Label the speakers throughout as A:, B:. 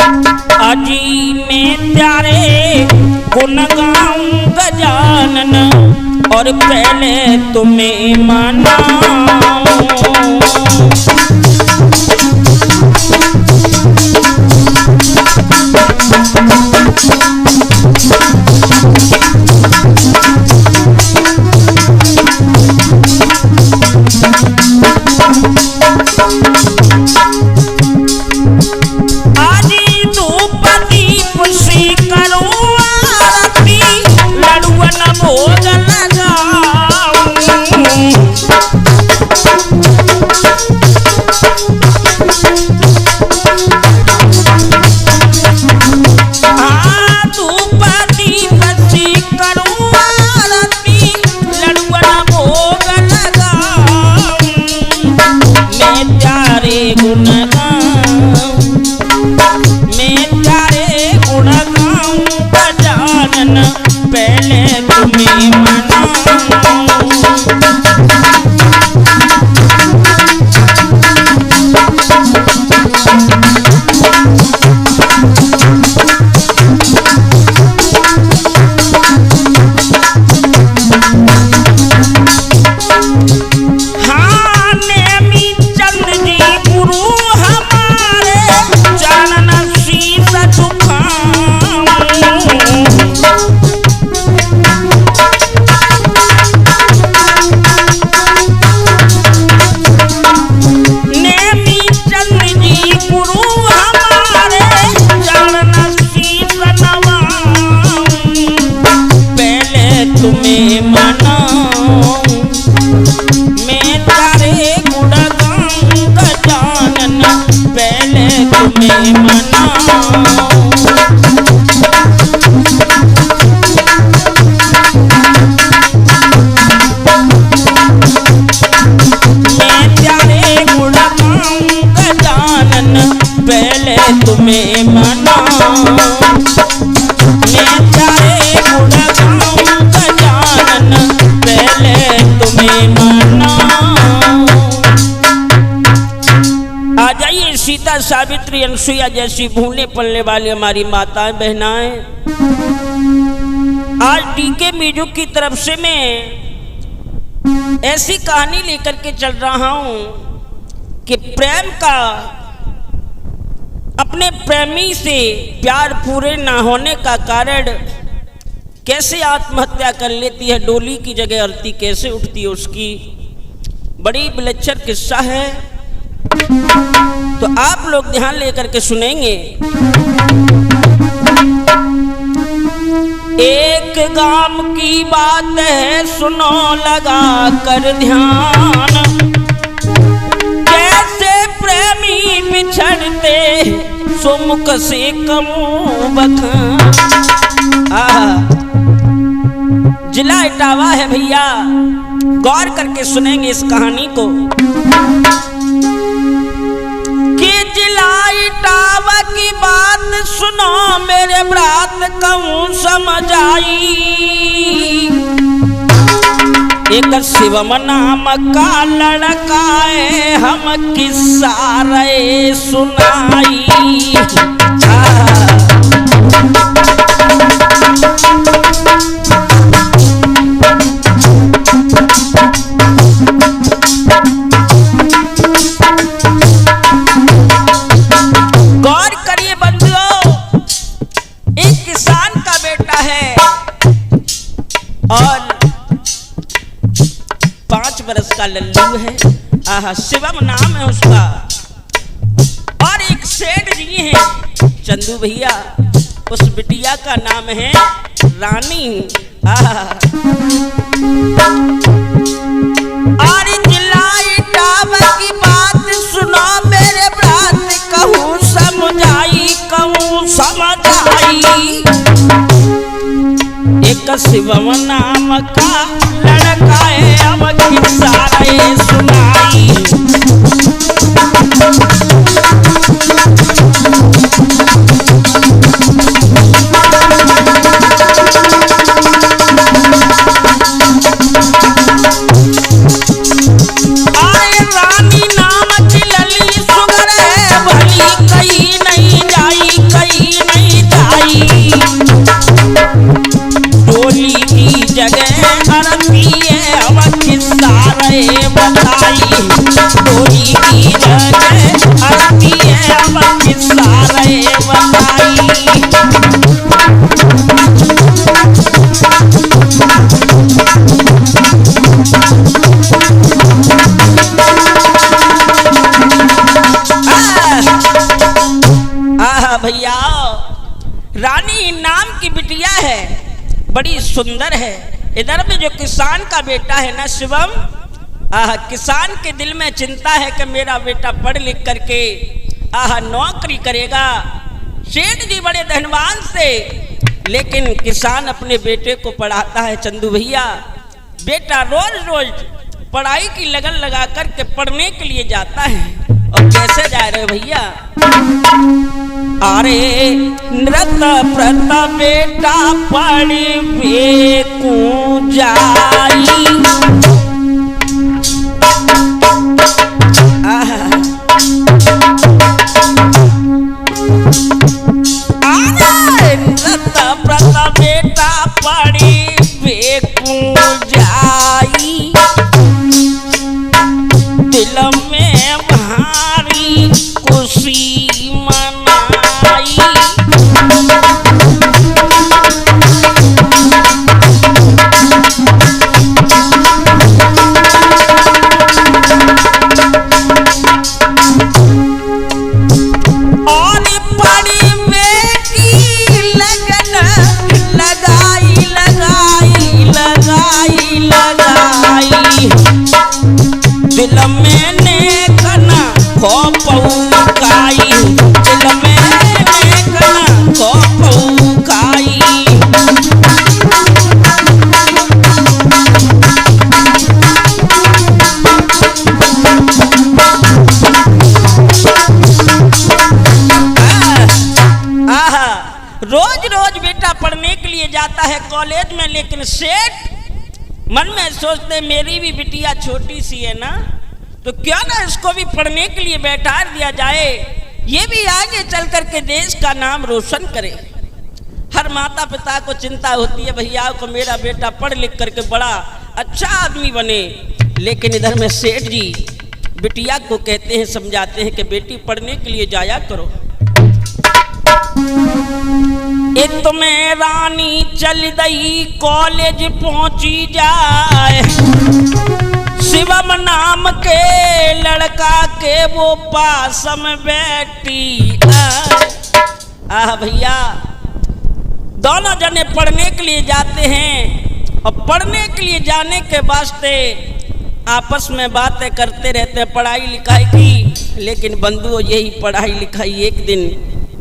A: अजी में प्यारे गुण गाऊं गजानन और पहले तुम्हें मनाऊं। पहले तुम्हें मनाऊं। हाँ नेमी चंद जी गुरु हमारे चरण शीश झुकाऊं। तुम्हें मनाऊं मैं तारे गुण गाऊं गजानन पहले तुम्हें मनाऊं। मैं तारे गुण गाऊं गजानन पहले तुम्हें मनाऊं। मैं तारे गुण गाऊं गजानन पहले तुम्हें मनाऊं। आ जाइए सीता सावित्री अनसुईया जैसी भूलने पलने वाली हमारी माताएं बहनाएं। आज डीके म्यूजिक की तरफ से मैं ऐसी कहानी लेकर के चल रहा हूं कि प्रेम का अपने प्रेमी से प्यार पूरे ना होने का कारण कैसे आत्महत्या कर लेती है, डोली की जगह अर्थी कैसे उठती है, उसकी बड़ी विलक्षण किस्सा है। तो आप लोग ध्यान लेकर के सुनेंगे। एक गांव की बात है सुनो लगा कर ध्यान, कैसे प्रेमी बिछड़ते सुमुख से कमू बखान। जिला इटावा है भैया, गौर करके सुनेंगे इस कहानी को कि जिला इटावा की बात सुनो मेरे ब्रात कहूं समझ आई। एक शिवम नाम का लड़का है हम किस्सा रे सुनाई। गौर करिए बंधुओं, एक किसान का बेटा है और 5 बरस का लल्लू है। आहा, शिवम नाम है उसका। और एक सेठ जी हैं चंदू भैया, उस बिटिया का नाम है रानी। और जिला इटावा की बात सुनो मेरे ब्रात कहूं समझाई, कहूं समझाई। एक शिवम नाम का लड़का है हम किस्सा रे सुनाई। आए रानी नाम की लली सुगर है भली कहीं नहीं जाई, कहीं आहा भैया, रानी नाम की बिटिया है, बड़ी सुंदर है। इधर में जो किसान का बेटा है ना शिवम, किसान के दिल में चिंता है कि मेरा बेटा पढ़ लिख करके नौकरी करेगा। सेठ जी बड़े धनवान से, लेकिन किसान अपने बेटे को पढ़ाता है। चंदू भैया, बेटा रोज रोज पढ़ाई की लगन लगा करके पढ़ने के लिए जाता है। और कैसे जा रहे भैया? अरे नृत प्रत बेटा पढ़वे को जाई, अरे नृत प्रत बेटा पढ़वे को जाई, दिल में भारी खुशी मनाई। और पढ़ी बेटी लगन लगाई लगाई लगाई लगाई, दिल में नेकना खो पौकाई, दिल में नेकना खो पौकाई। रोज रोज बेटा पढ़ने के लिए जाता है कॉलेज में, लेकिन सेठ मन में सोचते मेरी भी बिटिया छोटी सी है ना, तो क्यों ना इसको भी पढ़ने के लिए बैठा दिया जाए, ये भी आगे चल करके देश का नाम रोशन करे। हर माता पिता को चिंता होती है भैया को मेरा बेटा पढ़ लिख करके बड़ा अच्छा आदमी बने, लेकिन इधर में सेठ जी बिटिया को कहते हैं, समझाते हैं कि बेटी पढ़ने के लिए जाया करो। इत में रानी चल दई कॉलेज पहुंची जाए, शिवम नाम के लड़का के वो पास में बैठी आए। भैया, दोनों जने पढ़ने के लिए जाते हैं और पढ़ने के लिए जाने के वास्ते आपस में बातें करते रहते हैं पढ़ाई लिखाई की, लेकिन बंधुओं यही पढ़ाई लिखाई एक दिन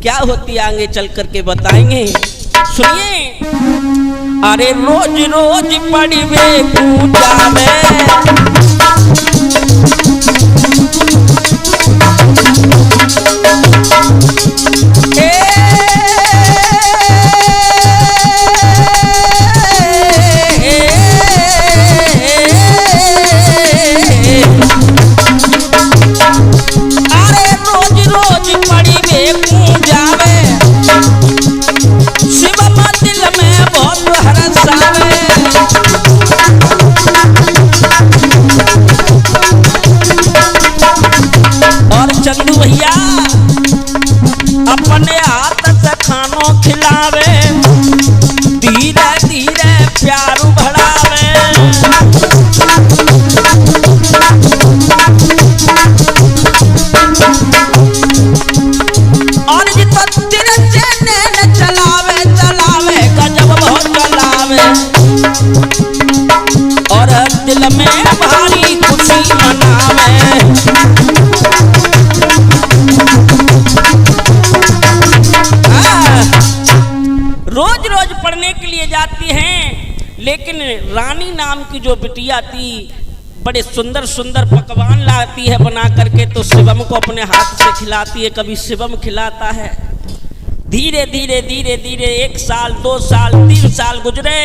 A: क्या होती है आगे चल करके बताएंगे। सुनिए, अरे रोज रोज पढ़वे को जावे, अरे रोज रोज पढ़वे को जावे, शिवम दिल में बहुत हरसावे। और चंदू भैया अपने हाथ से खानों खिलावे, धीरे धीरे प्यार बढ़ावे। और जितना तिरछे नैन चलावे चलावे गजब बहुत चलावे, और दिल में भारी खुशी मनावे। रोज रोज पढ़ने के लिए जाती हैं, लेकिन रानी नाम की जो बिटिया थी बड़े सुंदर सुंदर पकवान लाती है बना करके, तो शिवम को अपने हाथ से खिलाती है, कभी शिवम खिलाता है। धीरे धीरे धीरे धीरे 1 साल 2 साल 3 साल गुजरे।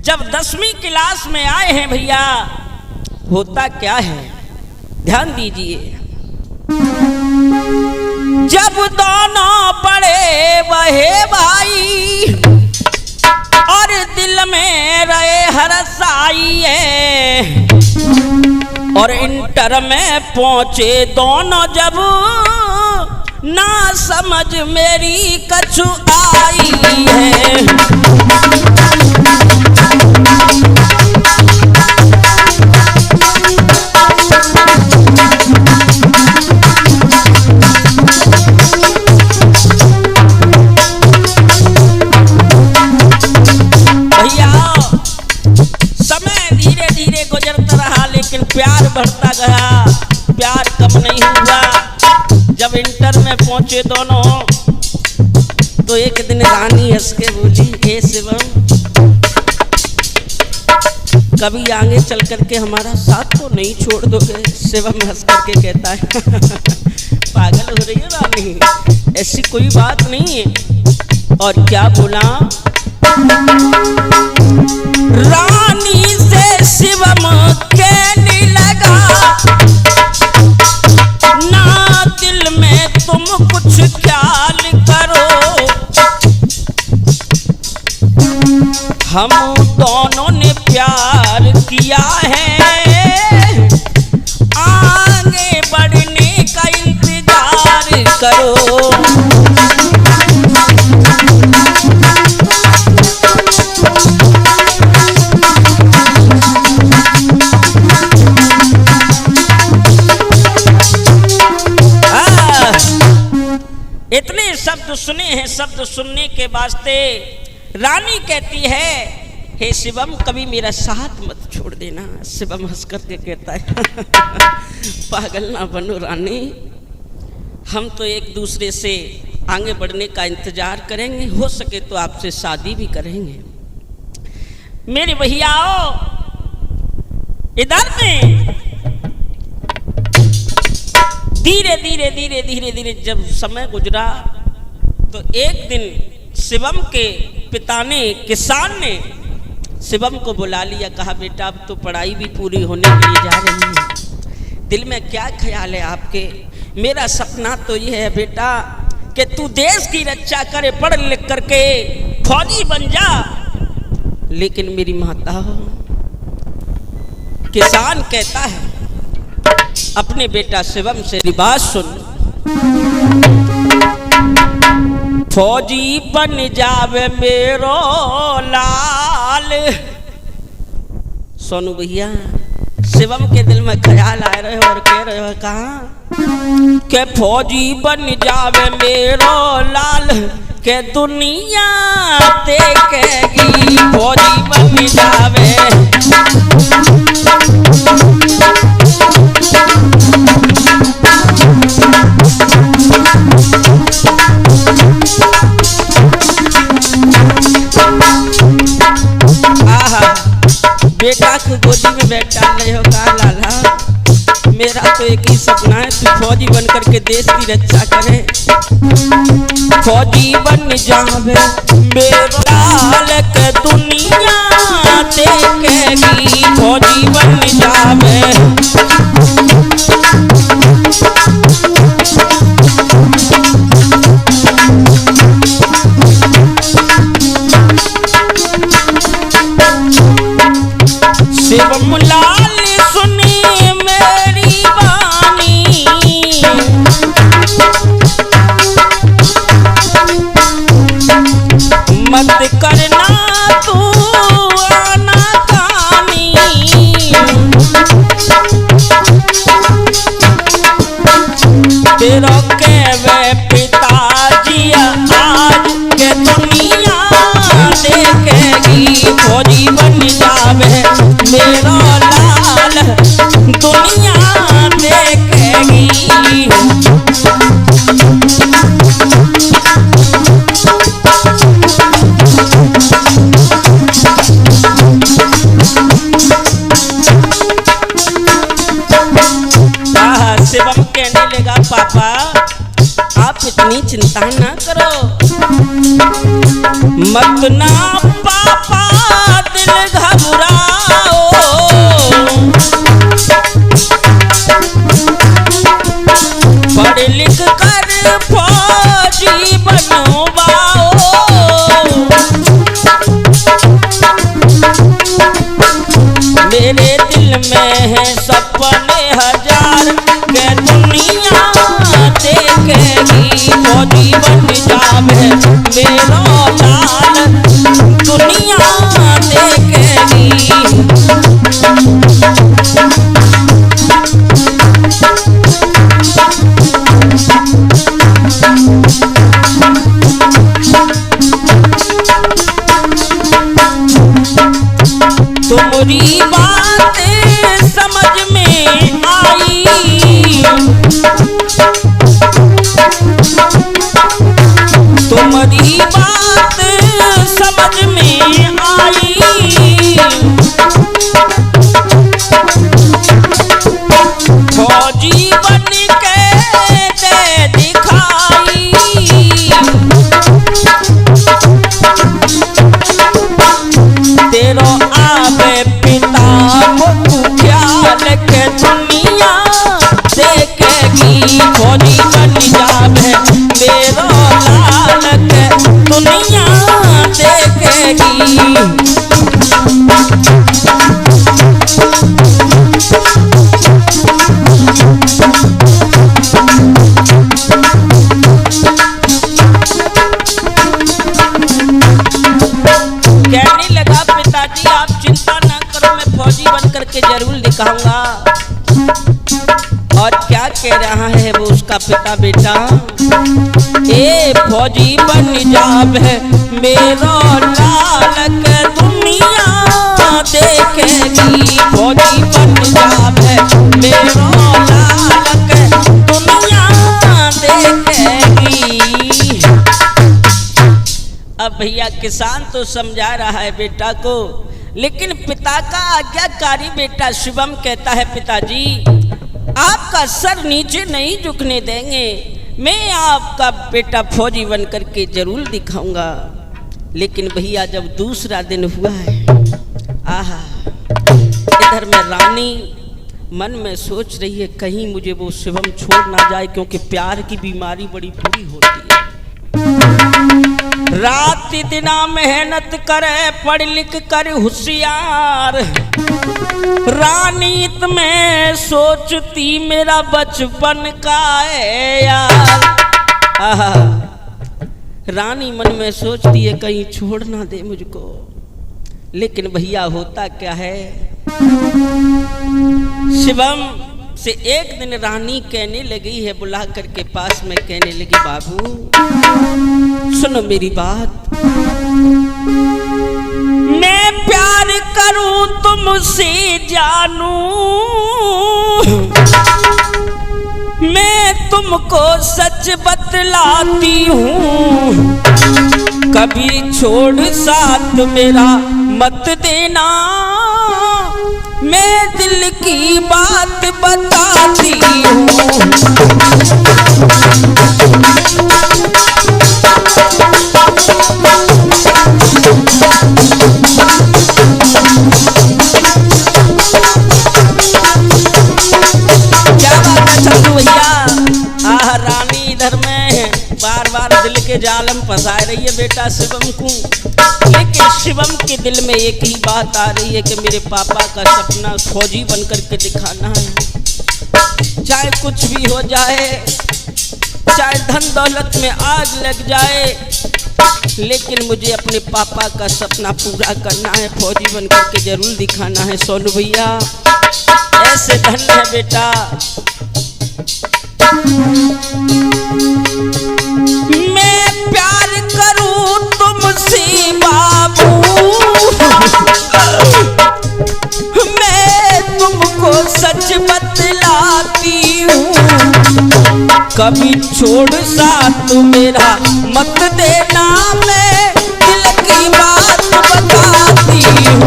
A: जब 10वीं क्लास में आए हैं भैया, होता क्या है ध्यान दीजिए। जब दोनों बड़े बहे भाई और दिल में रहे हरसाई है, और इंटर में पहुंचे दोनों जब ना समझ मेरी कछु आई है। में पहुंचे दोनों, तो एक दिन रानी हंस के बोली, हे शिवम, कभी आगे चल करके हमारा साथ तो नहीं छोड़ दोगे? शिवम हंस करके कहता है पागल हो रही है रानी, ऐसी कोई बात नहीं है। और क्या बोला? रानी से शिवम कहने लगा, ना दिल में तुम कुछ ख्याल करो, हम दोनों ने प्यार किया है, आगे बढ़ने का इंतजार करो। इतने शब्द सुने हैं, शब्द सुनने के वास्ते रानी कहती है, हे शिवम, कभी मेरा साथ मत छोड़ देना। शिवम हंस करके कहता है पागल ना बनो रानी, हम तो एक दूसरे से आगे बढ़ने का इंतजार करेंगे, हो सके तो आपसे शादी भी करेंगे। मेरे भैयाओ, इधर में धीरे धीरे धीरे धीरे धीरे जब समय गुजरा, तो एक दिन शिवम के पिता ने, किसान ने शिवम को बुला लिया, कहा बेटा अब तो पढ़ाई भी पूरी होने के लिए जा रही है, दिल में क्या ख्याल है आपके? मेरा सपना तो ये है बेटा कि तू देश की रक्षा करे, पढ़ लिख करके फौजी बन जा। लेकिन मेरी माता, किसान कहता है अपने बेटा शिवम से, बात सुन, फौजी बन जावे मेरो लाल। सोनू भैया, शिवम के दिल में ख्याल आ रहे हो और कह रहे हो कहा के फौजी बन जावे मेरो लाल, के दुनिया देखेगी फौजी बन जावे। बेटा को गोदी में बैठा रहे हो का लाला, मेरा तो एक ही सपना है, तू फौजी बन करके देश की रक्षा करे, फौजी बन जावे मेरो लाल, के दुनिया देखेगी फौजी बन जावे। शिवम लाल सुनी मेरी वाणी, मत करना तू आनाकानी, तेरा कहवे पिताजी आज के दुनिया देखेगी फौजी बन जावे मेरो लाल, दुनिया देखेगी। शिवम कहने लगा, पापा आप इतनी चिंता ना करो, मत ना पापा दिल घबराओ, पढ़ लिख कर फौजी बनवाओ, मेरे दिल में है सपने हजार, के दुनिया देखेगी फौजी बन जावे मेरो लाल, दुनिया देखेगी। तुम्हारी बातें समझ में आई, पिता बेटा ए फौजी बन जावे मेरो लालक दुनिया देखेगी, फौजी बन जावे मेरो लालक दुनिया देखेगी। अब भैया किसान तो समझा रहा है बेटा को, लेकिन पिता का आज्ञाकारी बेटा शिवम कहता है पिताजी आपका सर नीचे नहीं झुकने देंगे, मैं आपका बेटा फौजी बन करके जरूर दिखाऊंगा। लेकिन भैया जब दूसरा दिन हुआ है, आहा, इधर में रानी मन में सोच रही है कहीं मुझे वो शिवम छोड़ ना जाए, क्योंकि प्यार की बीमारी बड़ी बुरी होती है। रात दिना मेहनत करे पढ़ लिख कर होशियार, रानी तुम्हें सोचती मेरा बचपन का है यार। आहा, रानी मन में सोचती है कहीं छोड़ ना दे मुझको। लेकिन भैया होता क्या है, शिवम से एक दिन रानी कहने लगी है, बुला करके पास में कहने लगी बाबू सुनो मेरी बात, मैं प्यार करूं तुमसे जानू, मैं तुमको सच बतलाती हूँ, कभी छोड़ साथ मेरा मत देना, मैं दिल की बात बताती हूँ। क्या बात है चंदू भैया, आह रानी इधर में बार बार दिल के जाल में फंसा रही है बेटा शिवम को, लेकिन शिवम के दिल में एक ही बात आ रही है कि मेरे पापा का सपना फौजी बन करके दिखाना है। चाहे कुछ भी हो जाए, चाहे धन दौलत में आग लग जाए, लेकिन मुझे अपने पापा का सपना पूरा करना है, फौजी बन करके जरूर दिखाना है। सोनू भैया ऐसे धन है बेटा, मैं प्यार करूं तुमसे बाबू, मैं तुमको सच बतलाती हूँ, कभी छोड़ साथ मेरा मत देना, मैं दिल की बात बताती हूँ।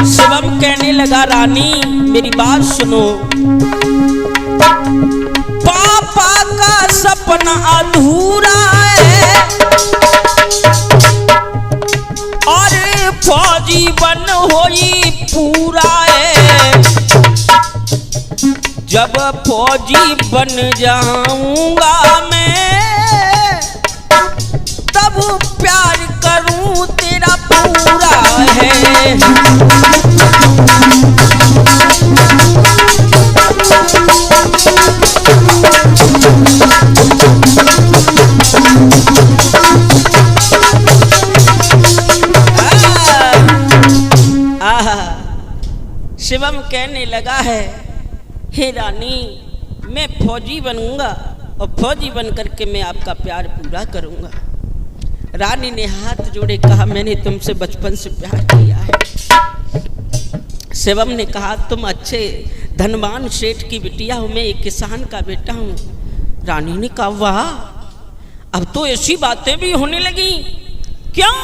A: शिवम कहने लगा रानी मेरी बात सुनो, पापा का सपना अधूरा है और फौजी बन होई पूरा है, जब फौजी बन जाऊंगा मैं तब प्यार करूं तेरा पूरा है। शिवम कहने लगा है हे रानी मैं फौजी बनूंगा और फौजी बन करके मैं आपका प्यार पूरा करूंगा। रानी ने हाथ जोड़े कहा मैंने तुमसे बचपन से प्यार किया है। शिवम ने कहा तुम अच्छे धनवान सेठ की बिटिया हो, मैं एक किसान का बेटा हूँ। रानी ने कहा वाह अब तो ऐसी बातें भी होने लगी, क्यों?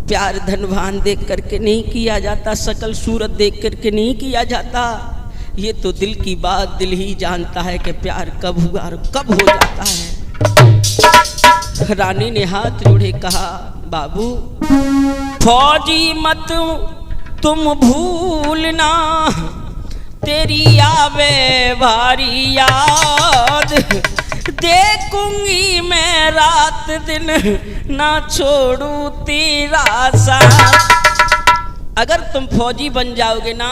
A: प्यार धनवान देख करके नहीं किया जाता, शकल सूरत देख करके नहीं किया जाता, ये तो दिल की बात दिल ही जानता है कि प्यार कब हुआ और कब हो जाता है। रानी ने हाथ जोड़े कहा बाबू फौजी मत तुम भूलना, तेरी आवे भारी याद, देखूंगी मैं रात दिन ना छोड़ू तेरा साथ। अगर तुम फौजी बन जाओगे ना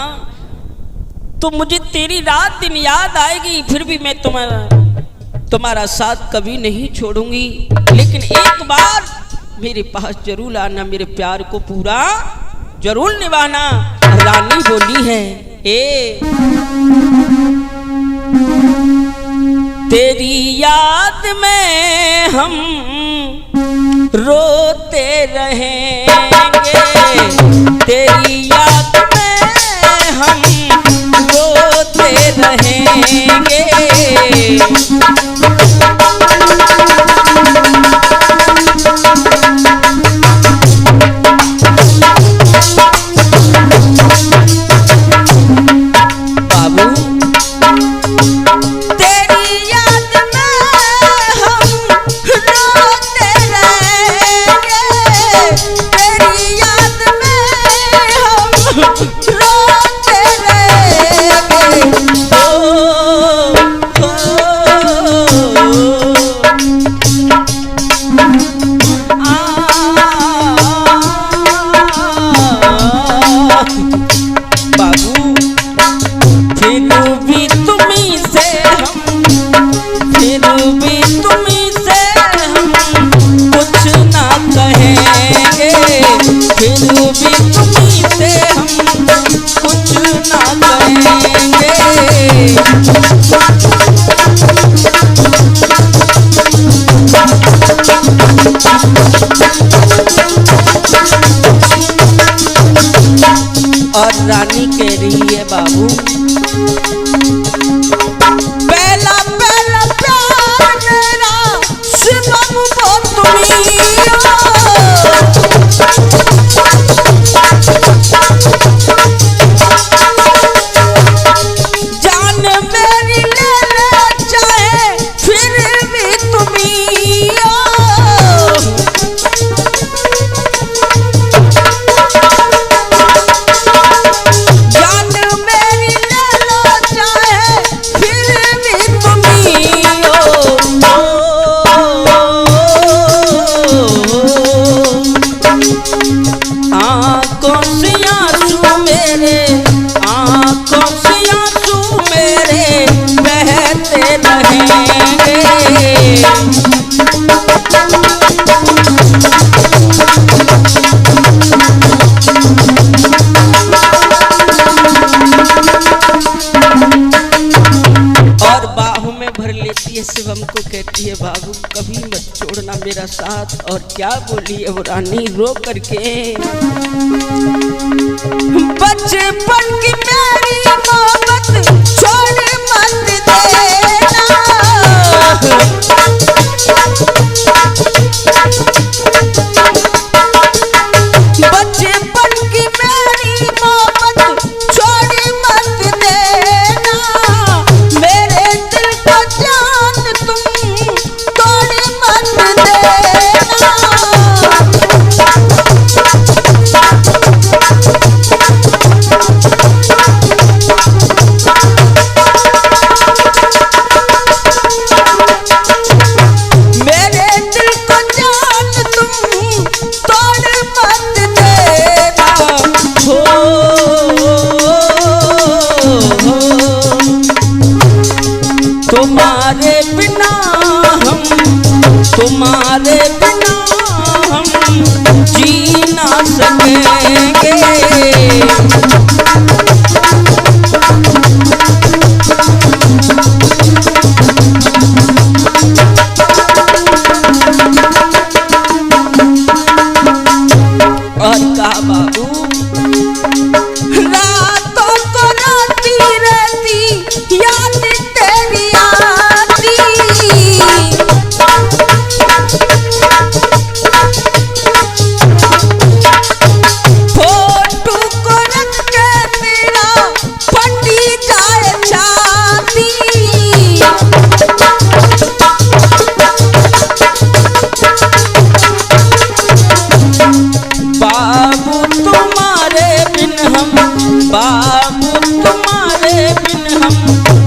A: तो मुझे तेरी रात दिन याद आएगी, फिर भी मैं तुम्हारा साथ कभी नहीं छोड़ूंगी। लेकिन एक बार मेरे पास जरूर आना, मेरे प्यार को पूरा जरूर निभाना। रानी बोली है, ए तेरी याद में हम रोते रहेंगे, तेरी याद में हम रोते रहेंगे। और रानी कह रही है, बाबू पहला पहला प्यार मेरा शिवम वो तुम्ही जान मेरी लेना चाहे फिर भी तुम्ही शिवम को कहती है, बाबू कभी मत छोड़ना मेरा साथ। और क्या बोली है वो रानी रो करके, बचपन की मेरी मोहब्बत छोड़ मत देना, बचपन की मेरी मोहब्बत छोड़ मत देना, मेरे दिल को जान तुम तोड़ मत देना। मेरे दिल को जान तुम तोड़ मत देना। तुम्हारे बिना हम जी ना सकेंगे। और कहा, बाबू रातों को रोती रहती याद तेरी आती, फोटो को रख के मेरा फटी जाए छाती, बाबू तुम्हारे बिन हम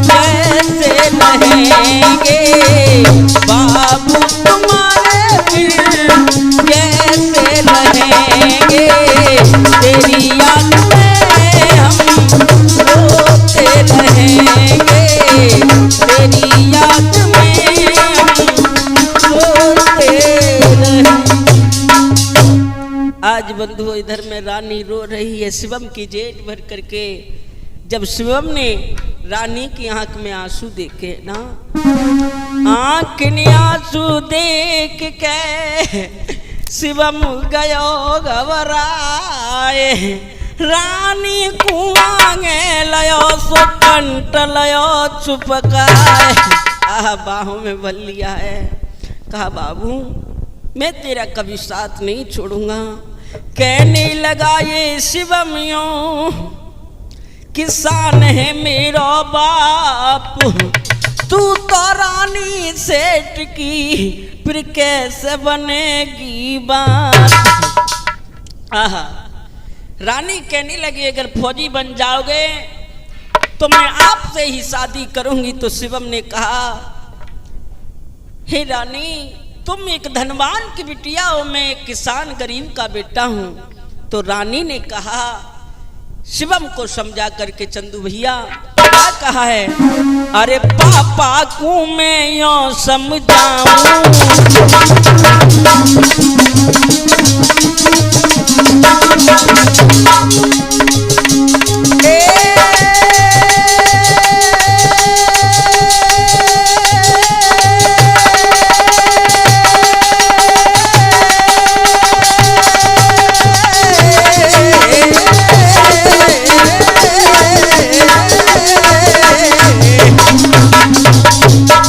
A: कैसे रहेंगे, बाबू तुम्हारे बिन कैसे रहेंगे, तेरी याद में हम रोते बंधु इधर में रानी रो रही है शिवम की जेठ भर करके। जब शिवम ने रानी की आंख में आंसू देखे ना, आंख में आंसू देख के शिवम गयो घबराए, रानी कुआंगे लयो सुकंठ लयो चुपकाए। आह बाहों में भर लिया है, कहा बाबू मैं तेरा कभी साथ नहीं छोड़ूंगा। कहने लगा ये शिवम यूं, किसान है मेरा बाप, तू तो रानी सेठ की फिर कैसे बनेगी बात। आहा, रानी कहने लगी अगर फौजी बन जाओगे तो मैं आपसे ही शादी करूंगी। तो शिवम ने कहा हे रानी तुम एक धनवान की बिटिया हो, मैं एक किसान गरीब का बेटा हूं। तो रानी ने कहा शिवम को समझा करके चंदू भैया क्या कहा है, अरे पापा को मैं यूं समझाऊं,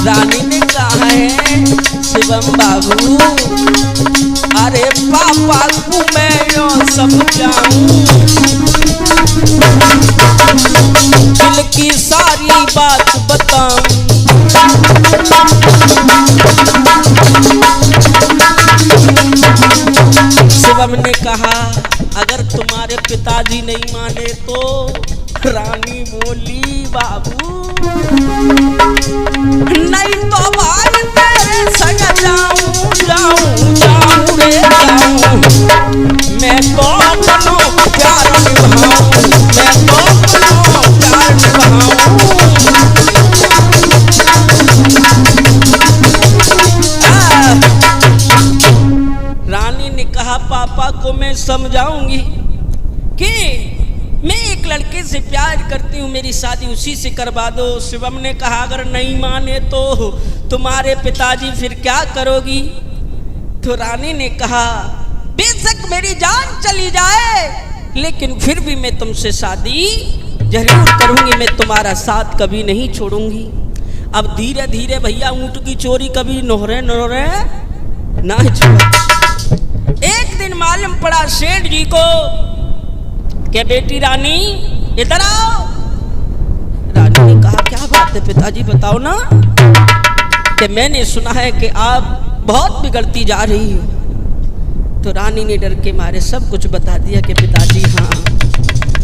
A: रानी ने कहा है शिवम बाबू, अरे पापा को मैं यूं समझाऊं, दिल की सारी बात बताऊं। शिवम ने कहा अगर तुम्हारे पिताजी नहीं माने तो। रानी बोली बाबू नहीं तो भाई तेरे संग जाऊं जाऊं जाऊं रे जाऊं, मैं तो अपनो प्यार निभाऊं, मैं तो अपनो प्यार निभाऊं। रानी ने कहा पापा को मैं समझाऊंगी कि मैं एक लड़के से प्यार करती हूँ, मेरी शादी उसी से करवा दो। शिवम ने कहा अगर नहीं माने तो तुम्हारे पिताजी फिर क्या करोगी। तो रानी ने कहा बेशक मेरी जान चली जाए लेकिन फिर भी मैं तुमसे शादी जरूर करूंगी, मैं तुम्हारा साथ कभी नहीं छोड़ूंगी। अब धीरे धीरे भैया ऊंट की चोरी कभी नोहरे नोहरे ना छोड़। एक दिन मालूम पड़ा सेठ जी को क्या बेटी रानी इधर आओ। रानी ने कहा क्या बात है पिताजी बताओ ना, कि मैंने सुना है कि आप बहुत बिगड़ती जा रही हो। तो रानी ने डर के मारे सब कुछ बता दिया कि पिताजी हाँ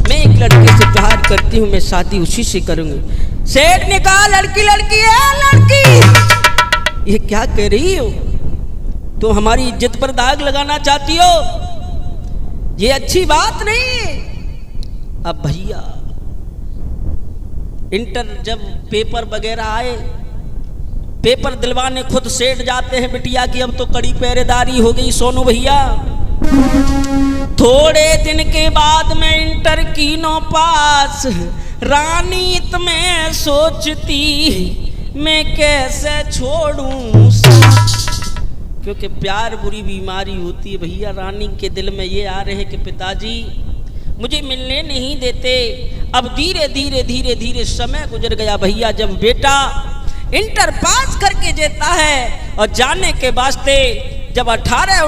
A: मैं एक लड़के से प्यार करती हूँ, मैं शादी उसी से करूंगी। सेठ ने कहा लड़की लड़की है लड़की, ये क्या कह रही हो, तो हमारी इज्जत पर दाग लगाना चाहती हो, ये अच्छी बात नहीं। अब भैया इंटर जब पेपर वगैरह आए, पेपर दिलवाने खुद सेठ जाते हैं बिटिया की, अब तो कड़ी पहरेदारी हो गई सोनू भैया। थोड़े दिन के बाद में इंटर की नो पास, रानी तुम्हें सोचती मैं कैसे छोड़ूं, क्योंकि प्यार बुरी बीमारी होती है भैया। रानी के दिल में ये आ रहे कि पिताजी मुझे मिलने नहीं देते। अब धीरे धीरे धीरे धीरे समय गुजर गया भैया। जब बेटा इंटर पास करके देता है और जाने के वास्ते जब 18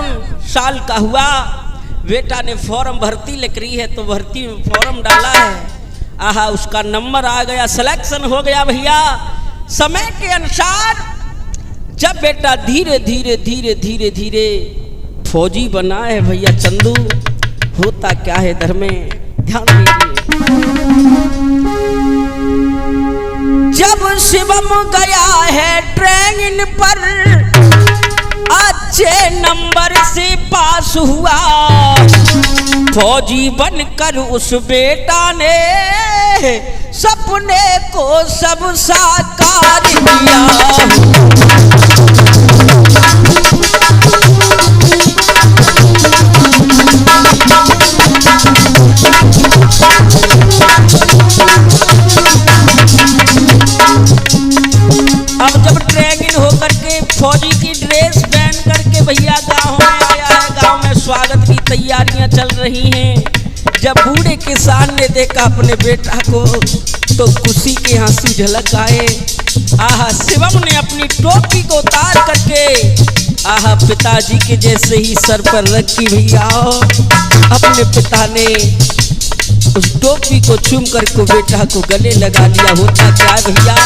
A: साल का हुआ, बेटा ने फॉर्म भर्ती लिख रही है तो भर्ती में फॉर्म डाला है, आहा उसका नंबर आ गया, सिलेक्शन हो गया भैया। समय के अनुसार जब बेटा धीरे धीरे धीरे धीरे धीरे फौजी बना है भैया चंदू, होता क्या है इधर में ध्यान दीजिए। जब शिवम गया है ट्रेनिंग पर, अच्छे नंबर से पास हुआ, फौजी बनकर उस बेटा ने सपने को सब साकार किया। फौजी की ड्रेस पहन करके भैया गांव में आया है। गांव में स्वागत की तैयारियां चल रही हैं। जब बूढ़े किसान ने देखा अपने बेटा को तो खुशी की हंसी झलक आए। आहा, शिवम ने अपनी टोपी को उतार करके आहा पिताजी के जैसे ही सर पर रखी। भैया अपने पिता ने उस टोपी को चूम करके बेटा को गले लगा लिया। होता क्या भैया,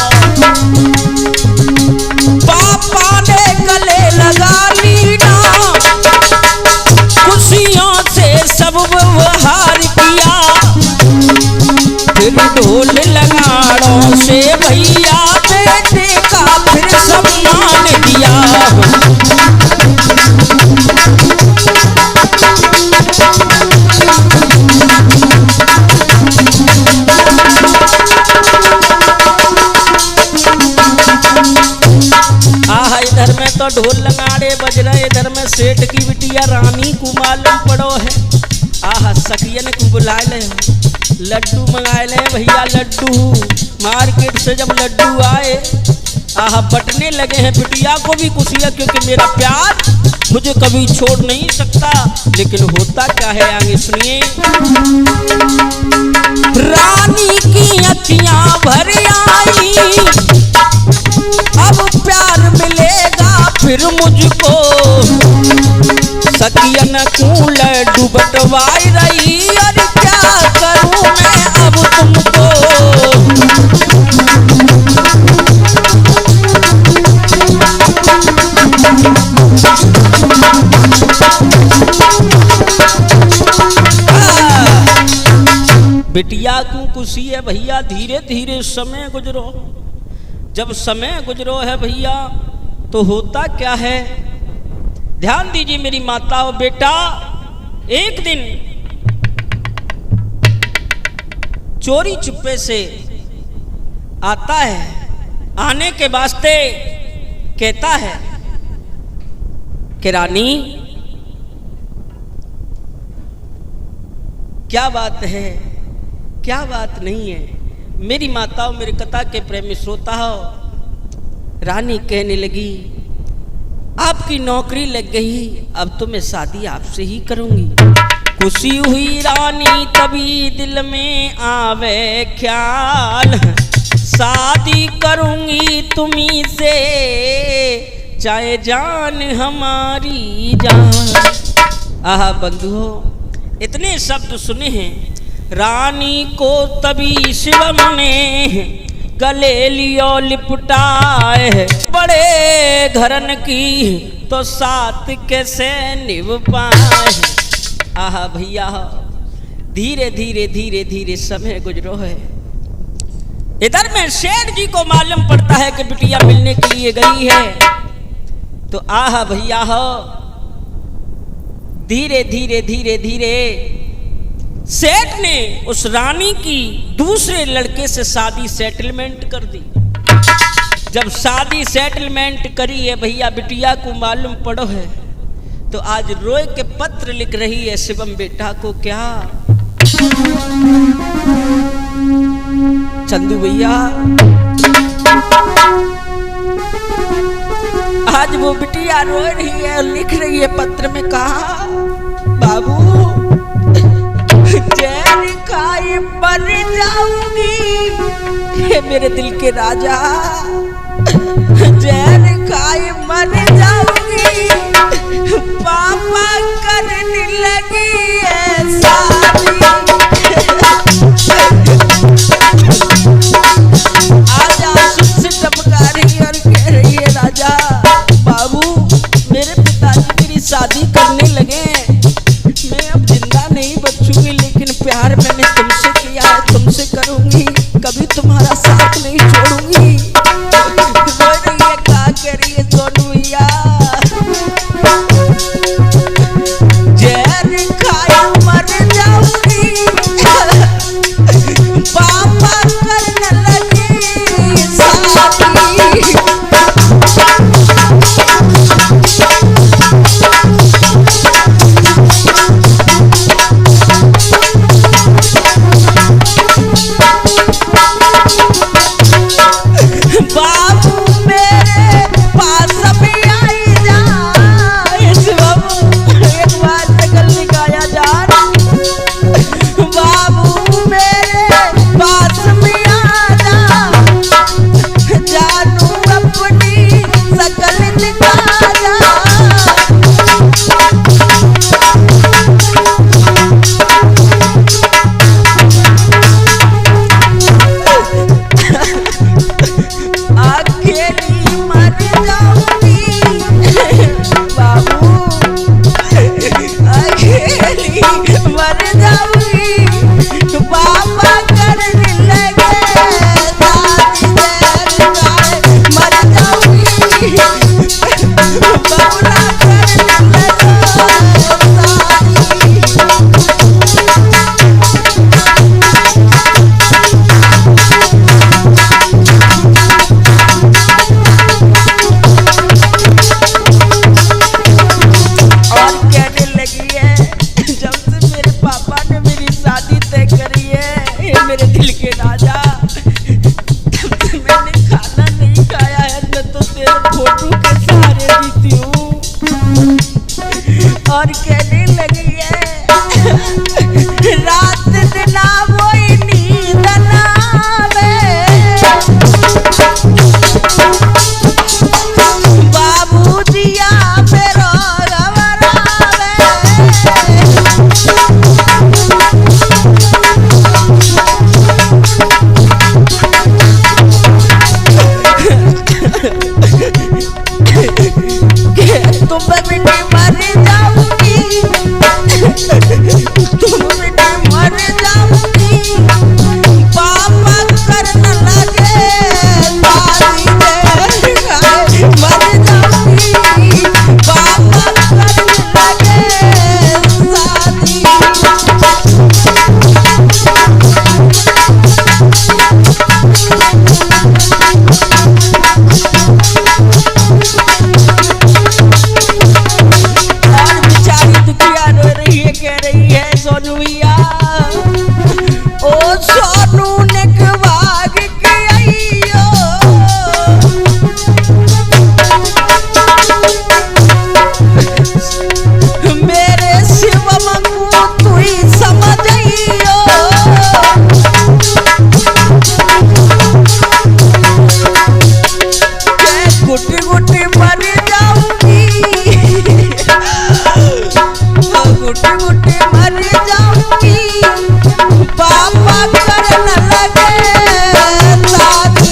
A: पापा ने गले लगा ली ना, खुशियों से सब व्यवहार किया। फिर ढोल लगाड़ों से भैया बेटे का फिर सम्मान किया। आहा, इधर में तो ढोल लगाड़े बज रहे, इधर में सेठ की बिटिया रानी को मालूम पड़ो है। आहा, सखियन को बुलाए ले, लड्डू मंगाए ले भैया। लड्डू मार्केट से जब लड्डू आए, आहा बटने लगे हैं। बिटिया को भी खुशी है क्योंकि मेरा प्यार मुझे कभी छोड़ नहीं सकता। लेकिन होता क्या है आगे सुनिए। रानी की अखियां भर आई, अब प्यार मिलेगा फिर मुझको। सखियन को लड्डू बटवाई रही, और क्या करूं मैं अब तुमको। बिटिया को खुशी है भैया। धीरे धीरे समय गुजरो। जब समय गुजरो है भैया तो होता क्या है, ध्यान दीजिए मेरी माता और बेटा। एक दिन चोरी चुप्पे से आता है। आने के वास्ते कहता है कि रानी क्या बात है, क्या बात नहीं है। मेरी माता और मेरी कथा के प्रेमी श्रोता हो, रानी कहने लगी आपकी नौकरी लग गई, अब तो मैं शादी आपसे ही करूंगी। खुशी हुई रानी तभी दिल में आवे ख्याल, शादी करूंगी तुम्ही से चाहे जान हमारी जान। आहा बंधुओं, इतने शब्द सुने हैं। रानी को तभी शिवम ने गले लियो लिपटाए, बड़े घरन की तो साथ कैसे निभ पाए। आहा भैया, धीरे धीरे धीरे धीरे समय गुजरो है। इधर में शेठ जी को मालूम पड़ता है कि बिटिया मिलने के लिए गई है। तो आहा भैया हो, धीरे धीरे धीरे धीरे सेठ ने उस रानी की दूसरे लड़के से शादी सेटलमेंट कर दी। जब शादी सेटलमेंट करी है भैया, बिटिया को मालूम पड़ो है तो आज रोए के पत्र लिख रही है शिवम बेटा को। क्या चंदू भैया, आज वो बिटिया रो रही है और लिख रही है पत्र में, कहा बाबू जैन खाए मर जाऊंगी, हे मेरे दिल के राजा, जैन खाए मर जाऊंगी, पापा करने लगी है शादी। आज आंसू से टपका रही और कह रही है राजा बाबू, मेरे पिताजी मेरी शादी करने लगे, मैं अब जिंदा नहीं बचूंगी, लेकिन प्यार मैंने तुमसे किया है, तुमसे करूंगी, कभी तुम्हारा साथ नहीं छोड़ूंगी। रो रही है, क्या कह रही है सोनू भैया। बबुला करने और कहने लगी है, जब से मेरे पापा ने मेरी शादी तय करी है मेरे दिल के राजा, तब से मैंने खाना नहीं खाया है, मैं तो तेरे फोटो के सहारे जीती हूँ। और कहने लगी है, रात दिन वही नींद ना आवे, बाबूजिया मेरो तुम बिना मर जाऊंगी, तुम बिना मर जाऊंगी, पापा करने लगे शादी मर जाऊंगी, पापा करने लगे कह रही है, सोनू भैया ओ सोनू ने भाग के आइयो, मेरे शिवम को तू ही समझ आइयो, गुटी गुटी मर जाऊंगी, गुटी गुटी मर जाऊंगी, पापा करने लगे शादी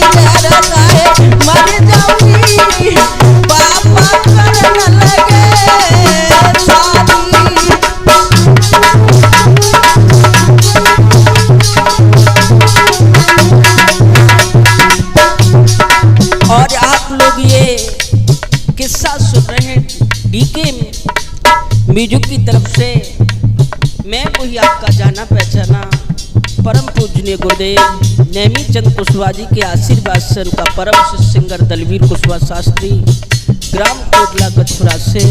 A: मर जाऊंगी, पापा करने लगे शादी। और आप लोग ये किस्सा सुन रहे हैं डीके म्यूजिक की तरफ से। मैं वही आपका जाना पहचाना परम पूजनीय गुरुदेव नेमी चंद कुशवाहा जी के आशीर्वाद से उनका परम शिष्य सिंगर दलवीर कुशवाहा शास्त्री ग्राम कोटला गछपुरा से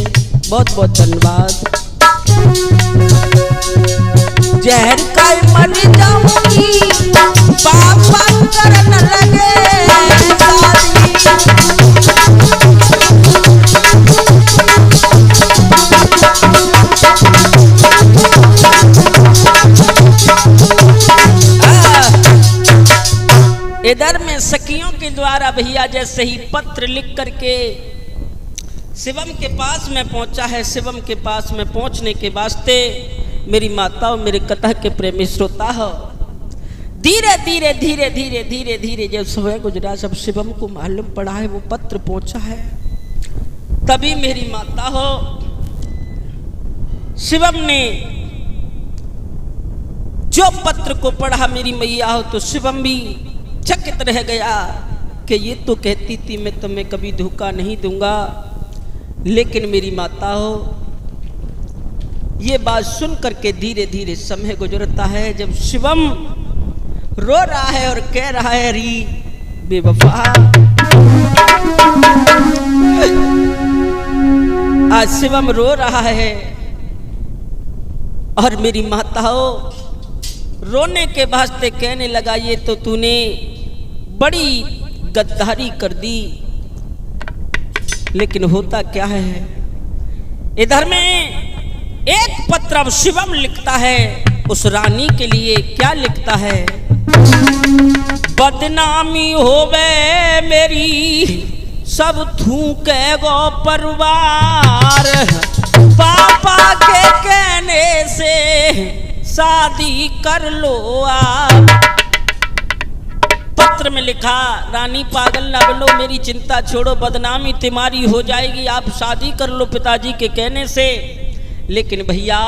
A: बहुत बहुत धन्यवाद। जहर का मर जाऊंगी, पापा करने लगे इधर में सखियों के द्वारा भैया जैसे ही पत्र लिख करके शिवम के पास में पहुंचा है। शिवम के पास में पहुंचने के वास्ते मेरी माता और मेरे कथा के प्रेमी श्रोता हो, धीरे धीरे धीरे धीरे धीरे धीरे जब समय गुजरा, जब शिवम को मालूम पड़ा है वो पत्र पहुंचा है, तभी मेरी माता हो शिवम ने जो पत्र को पढ़ा मेरी मैया हो, तो शिवम भी चकित रह गया कि ये तो कहती थी मैं तुम्हें कभी धोखा नहीं दूंगा, लेकिन मेरी माता हो ये बात सुन करके धीरे धीरे समय गुजरता है। जब शिवम रो रहा है और कह रहा है, री बेवफा आज शिवम रो रहा है और मेरी माता हो रोने के वास्ते कहने लगा, ये तो तूने बड़ी गद्दारी कर दी, लेकिन होता क्या है। इधर में एक पत्र अब शिवम लिखता है उस रानी के लिए। क्या लिखता है, बदनामी होवे मेरी सब थूके गो परिवार, पापा के कहने से शादी कर लो आप। पत्र में लिखा, रानी पागल न बनो, मेरी चिंता छोड़ो, बदनामी तुम्हारी हो जाएगी, आप शादी कर लो पिताजी के कहने से। लेकिन भैया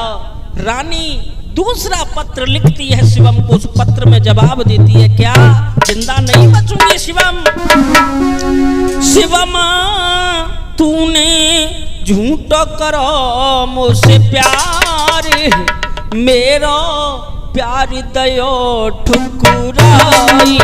A: रानी दूसरा पत्र लिखती है शिवम को, उस पत्र में जवाब देती है, क्या जिंदा नहीं बचूंगी शिवम, शिवम तूने झूठ करो मुझसे प्यार, मेरो प्यार दयो ठुकराई।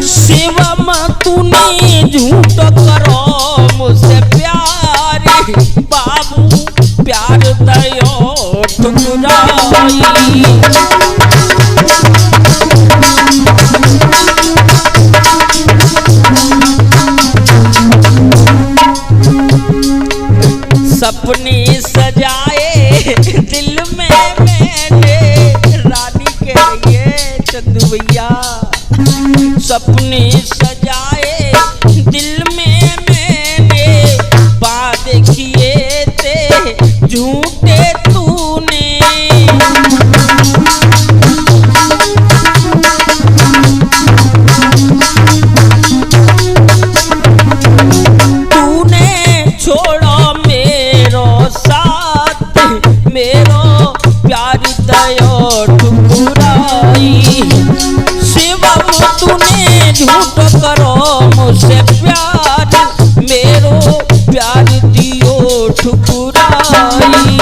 A: शिवम तूने झूठ करो मुझसे प्यार, बाबू प्यार दयो ठुकराई। सपने सजाए दिल में मैंने, रानी के लिए चंदू भैया। सपने सजाए दिल में मैंने, बात किए थे झूठे तूने। तूने छोड़ो मेरो साथ, मेरो प्यार दयो ठुकराई। शिवम तूने झूठ करो मुझसे प्यार, मेरो प्यार दियो ठुकराई।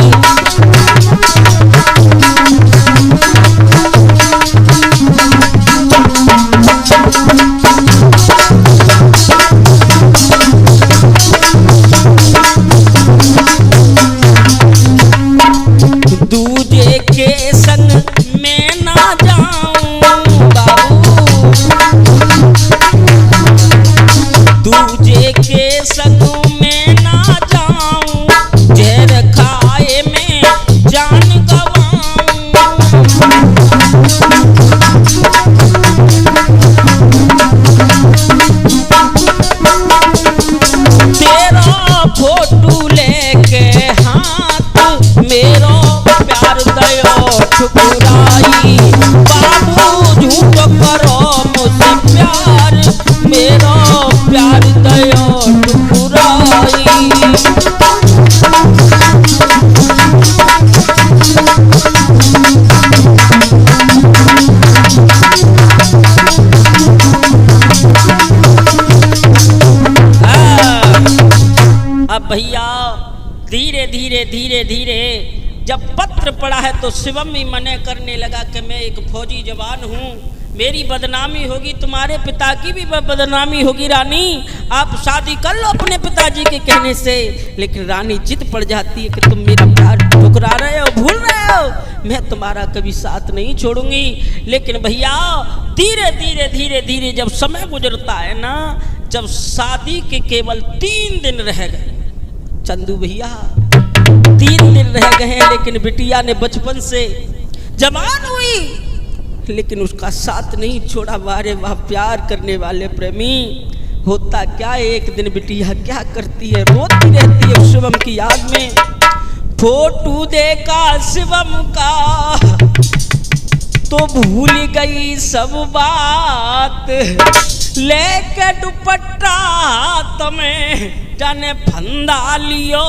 A: दूजे के संग मैं ना जाऊं बाबू, दूजे के संग मैं ना जाऊं, जहर खाए मैं जान गवाऊं। तेरा फोटो लेके हाथ, मेरो प्यार दयो ठुकराई। बाबू झूठ करो मुझसे प्यार, मेरो प्यार दयो ठुकराई। अब भैया धीरे धीरे धीरे धीरे जब पत्र पड़ा है तो शिवम भी मने करने लगा कि मैं एक फौजी जवान हूँ, मेरी बदनामी होगी, तुम्हारे पिता की भी बदनामी होगी। रानी आप शादी कर लो अपने पिताजी के कहने से। लेकिन रानी जिद पड़ जाती है कि तुम मेरा प्यार ठुकरा रहे हो, भूल रहे हो, मैं तुम्हारा कभी साथ नहीं छोड़ूंगी। लेकिन भैया धीरे धीरे धीरे धीरे जब समय गुजरता है ना, जब शादी के केवल 3 दिन रह गए चंदू भैया, 3 दिन रह गए हैं, लेकिन बिटिया ने बचपन से जवान हुई लेकिन उसका साथ नहीं छोड़ा। वारे वाह प्यार करने वाले प्रेमी, होता क्या है एक दिन बिटिया क्या करती है, रोती रहती है शिवम की याद में। फोटो देखा शिवम का तो भूल गई सब बात, लेके दुपट्टा हाथ में जाने फंदा लियो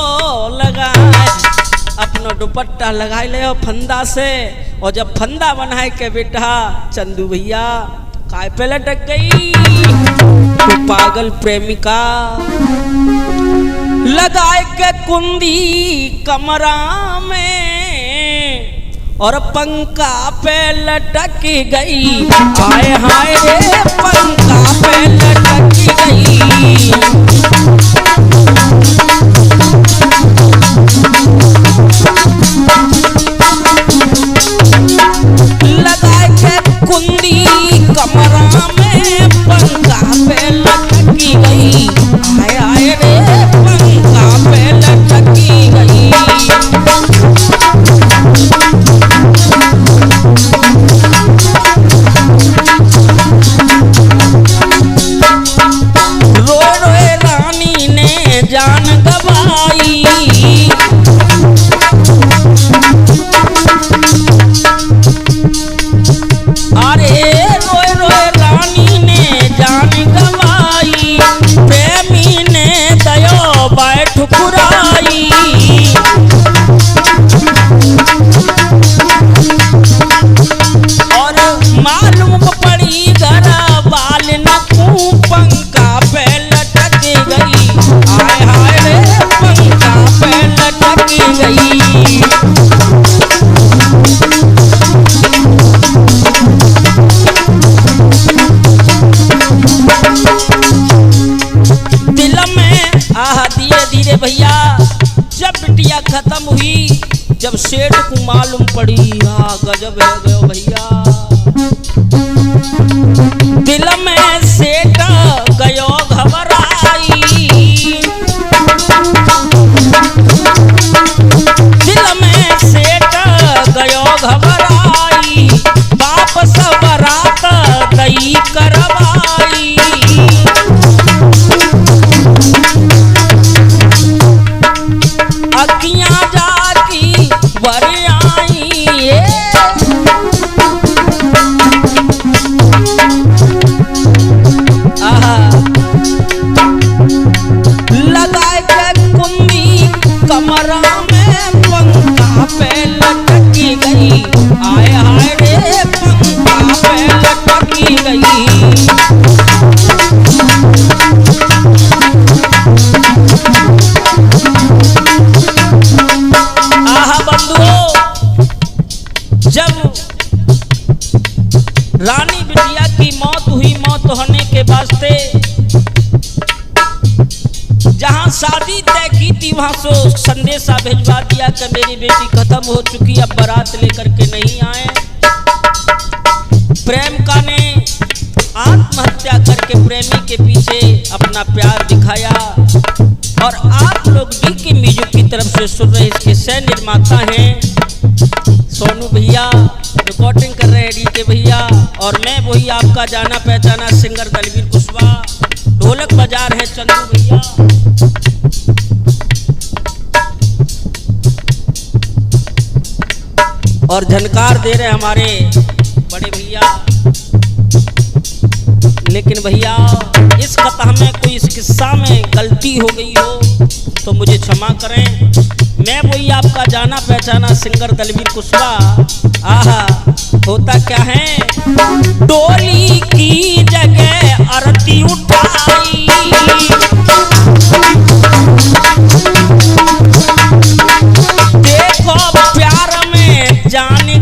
A: लगाए, अपना दुपट्टा लगाए ले फंदा से। और जब फंदा बनाए के बेटा चंदू भैया काय पे लटक गई तो पागल प्रेमिका लगाए के कुंदी कमरा में और पंखा पे लटक गई। हाय हाय रे पंखा पे लटक गई। लगाए के कुंदी कमरा में पंखा पे लटक गई। हाय हाय रे पंखा पे लटक गई। रोए रोए रानी ने जान जब सेठ को मालूम पड़ी, हाँ गजब है गयो भैया, दिल में सेठ गयो घबराई, दिल में सेठ गयो घबराई, वापस बरात दई करवाई। अखियां जाती वर आई, लगाए के कुंडी कमरा में पंखा पे लटकी गई, आए हाय रे पंखा पे लटकी गई। आहा बंधुओं, जब रानी बिटिया की मौत हुई, मौत होने के वास्ते जहां शादी तय की थी वहां से संदेशा भिजवा दिया कि मेरी बेटी खत्म हो चुकी, अब बारात लेकर के नहीं आए। प्रेमिका ने आत्महत्या करके प्रेमी के पीछे अपना प्यार दिखाया। और आप लोग डी के म्यूजिक की तरफ से सुन रहे इसके सह निर्माता हैं सोनू भैया, रिकॉर्डिंग कर रहे हैं डी के भैया, और मैं वही आपका जाना पहचाना सिंगर दलवीर कुशवाहा, ढोलक बजा रहे चंदू भैया। और झनकार दे रहे हमारे बड़े भैया। लेकिन भैया इस कथा में कोई, इस किस्सा में गलती हो गई हो तो मुझे क्षमा करें। मैं वही आपका जाना पहचाना सिंगर दलवीर कुशवाहा। आहा, होता क्या है, डोली की जगह आरती उठाई, देखो प्यार में जान